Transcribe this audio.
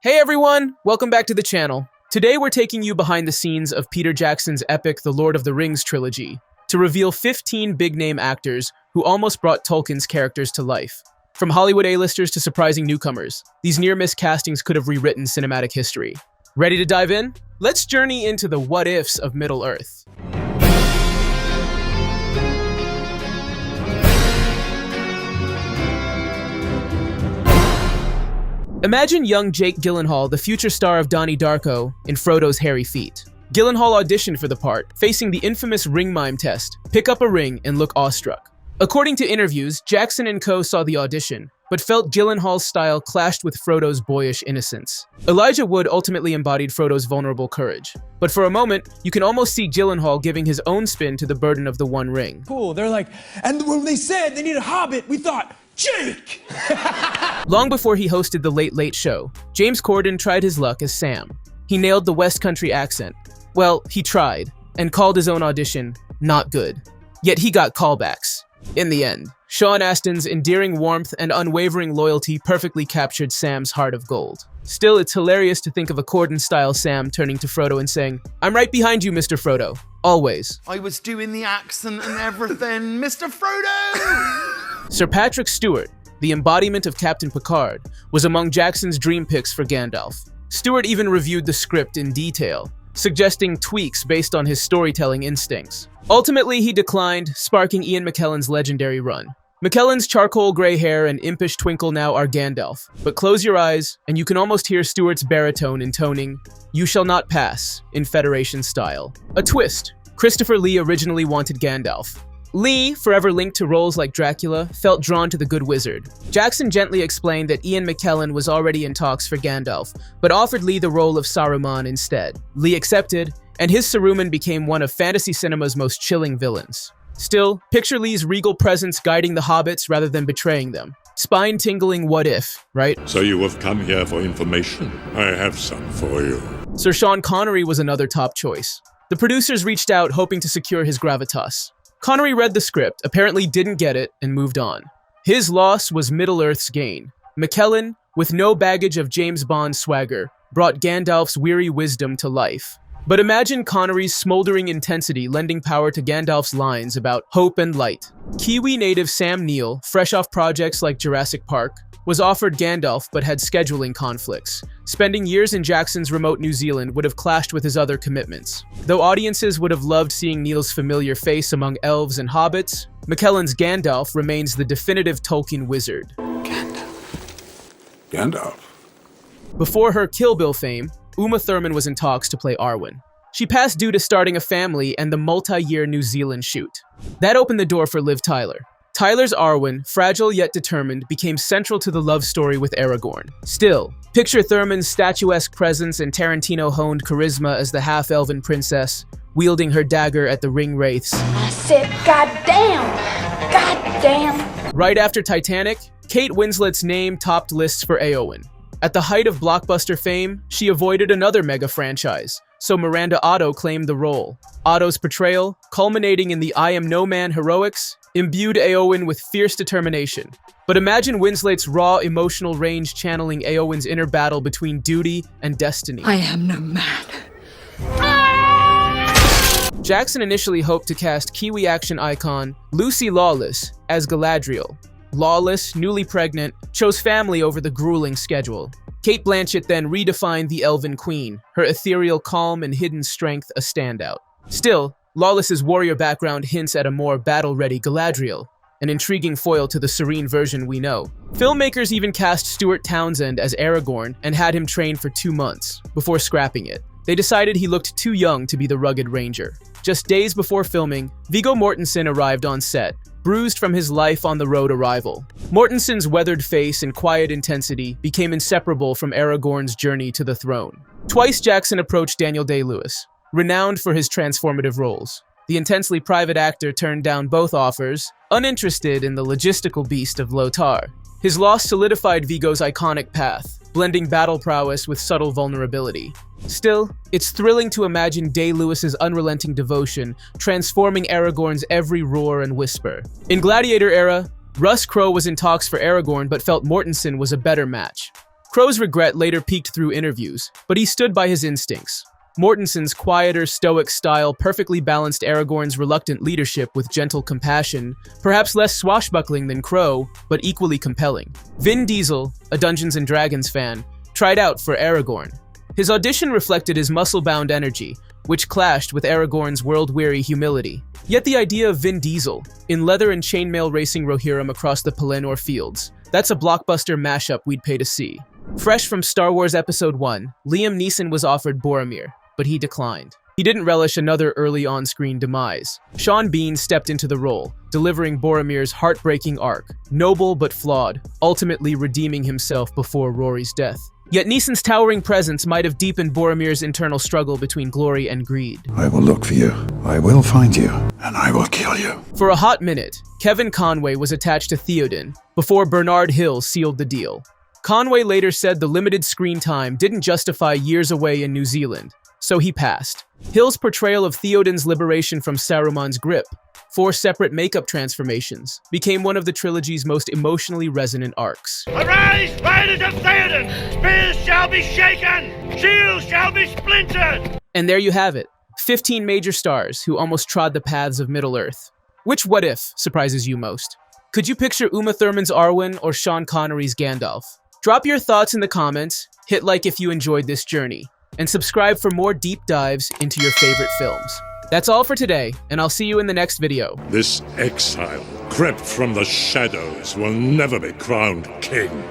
Hey everyone, welcome back to the channel. Today we're taking you behind the scenes of Peter Jackson's epic The Lord of the Rings trilogy to reveal 15 big-name actors who almost brought Tolkien's characters to life. From Hollywood A-listers to surprising newcomers, these near-miss castings could have rewritten cinematic history. Ready to dive in? Let's journey into the what-ifs of Middle-earth. Imagine young Jake Gyllenhaal, the future star of Donnie Darko, in Frodo's hairy feet. Gyllenhaal auditioned for the part, facing the infamous ring mime test: pick up a ring and look awestruck. According to interviews, Jackson and co. saw the audition, but felt Gyllenhaal's style clashed with Frodo's boyish innocence. Elijah Wood ultimately embodied Frodo's vulnerable courage. But for a moment, you can almost see Gyllenhaal giving his own spin to the burden of the One Ring. Cool, they're like, and when they said they need a hobbit, we thought, Jake! Long before he hosted The Late Late Show, James Corden tried his luck as Sam. He nailed the West Country accent. Well, he tried, and called his own audition not good. Yet he got callbacks. In the end, Sean Astin's endearing warmth and unwavering loyalty perfectly captured Sam's heart of gold. Still, it's hilarious to think of a Corden-style Sam turning to Frodo and saying, "I'm right behind you, Mr. Frodo. Always." I was doing the accent and everything, Mr. Frodo! Sir Patrick Stewart, the embodiment of Captain Picard, was among Jackson's dream picks for Gandalf. Stewart even reviewed the script in detail, suggesting tweaks based on his storytelling instincts. Ultimately, he declined, sparking Ian McKellen's legendary run. McKellen's charcoal gray hair and impish twinkle now are Gandalf, but close your eyes, and you can almost hear Stewart's baritone intoning, "You shall not pass," in Federation style. A twist: Christopher Lee originally wanted Gandalf. Lee, forever linked to roles like Dracula, felt drawn to the Good Wizard. Jackson gently explained that Ian McKellen was already in talks for Gandalf, but offered Lee the role of Saruman instead. Lee accepted, and his Saruman became one of fantasy cinema's most chilling villains. Still, picture Lee's regal presence guiding the hobbits rather than betraying them. Spine-tingling what if, right? So you have come here for information. I have some for you. Sir Sean Connery was another top choice. The producers reached out hoping to secure his gravitas. Connery read the script, apparently didn't get it, and moved on. His loss was Middle-earth's gain. McKellen, with no baggage of James Bond swagger, brought Gandalf's weary wisdom to life. But imagine Connery's smoldering intensity lending power to Gandalf's lines about hope and light. Kiwi native Sam Neill, fresh off projects like Jurassic Park, was offered Gandalf but had scheduling conflicts. Spending years in Jackson's remote New Zealand would have clashed with his other commitments. Though audiences would have loved seeing Neill's familiar face among elves and hobbits, McKellen's Gandalf remains the definitive Tolkien wizard. Gandalf. Before her Kill Bill fame, Uma Thurman was in talks to play Arwen. She passed due to starting a family and the multi-year New Zealand shoot. That opened the door for Liv Tyler. Tyler's Arwen, fragile yet determined, became central to the love story with Aragorn. Still, picture Thurman's statuesque presence and Tarantino-honed charisma as the half-elven princess, wielding her dagger at the ring wraiths. I said, goddamn! Goddamn! Right after Titanic, Kate Winslet's name topped lists for Éowyn. At the height of blockbuster fame, she avoided another mega franchise, so Miranda Otto claimed the role. Otto's portrayal, culminating in the I am no man heroics, imbued Éowyn with fierce determination. But imagine Winslet's raw emotional range channeling Éowyn's inner battle between duty and destiny. I am no man. Jackson initially hoped to cast Kiwi action icon Lucy Lawless as Galadriel. Lawless, newly pregnant, chose family over the grueling schedule. Cate Blanchett then redefined the Elven Queen, her ethereal calm and hidden strength a standout. Still, Lawless's warrior background hints at a more battle-ready Galadriel, an intriguing foil to the serene version we know. Filmmakers even cast Stuart Townsend as Aragorn and had him train for 2 months, before scrapping it. They decided he looked too young to be the rugged ranger. Just days before filming, Viggo Mortensen arrived on set, bruised from his life on the road arrival. Mortensen's weathered face and quiet intensity became inseparable from Aragorn's journey to the throne. Twice Jackson approached Daniel Day-Lewis, renowned for his transformative roles. The intensely private actor turned down both offers, uninterested in the logistical beast of LotR. His loss solidified Viggo's iconic path, blending battle prowess with subtle vulnerability. Still, it's thrilling to imagine Day-Lewis's unrelenting devotion transforming Aragorn's every roar and whisper. In Gladiator era, Crowe was in talks for Aragorn but felt Mortensen was a better match. Crowe's regret later peeked through interviews, but he stood by his instincts. Mortensen's quieter, stoic style perfectly balanced Aragorn's reluctant leadership with gentle compassion, perhaps less swashbuckling than Crowe, but equally compelling. Vin Diesel, a Dungeons & Dragons fan, tried out for Aragorn. His audition reflected his muscle-bound energy, which clashed with Aragorn's world-weary humility. Yet the idea of Vin Diesel, in leather and chainmail racing Rohirrim across the Pelennor fields, that's a blockbuster mashup we'd pay to see. Fresh from Star Wars Episode 1, Liam Neeson was offered Boromir, but he declined. He didn't relish another early on-screen demise. Sean Bean stepped into the role, delivering Boromir's heartbreaking arc, noble but flawed, ultimately redeeming himself before Rory's death. Yet Neeson's towering presence might have deepened Boromir's internal struggle between glory and greed. I will look for you, I will find you, and I will kill you. For a hot minute, Kevin Conway was attached to Theoden, before Bernard Hill sealed the deal. Conway later said the limited screen time didn't justify years away in New Zealand, so he passed. Hill's portrayal of Theoden's liberation from Saruman's grip, 4 separate makeup transformations, became one of the trilogy's most emotionally resonant arcs. Arise, riders of Theoden! Spears shall be shaken! Shields shall be splintered! And there you have it, 15 major stars who almost trod the paths of Middle-earth. Which what-if surprises you most? Could you picture Uma Thurman's Arwen or Sean Connery's Gandalf? Drop your thoughts in the comments, hit like if you enjoyed this journey, and subscribe for more deep dives into your favorite films. That's all for today, and I'll see you in the next video. This exile, crept from the shadows, will never be crowned king.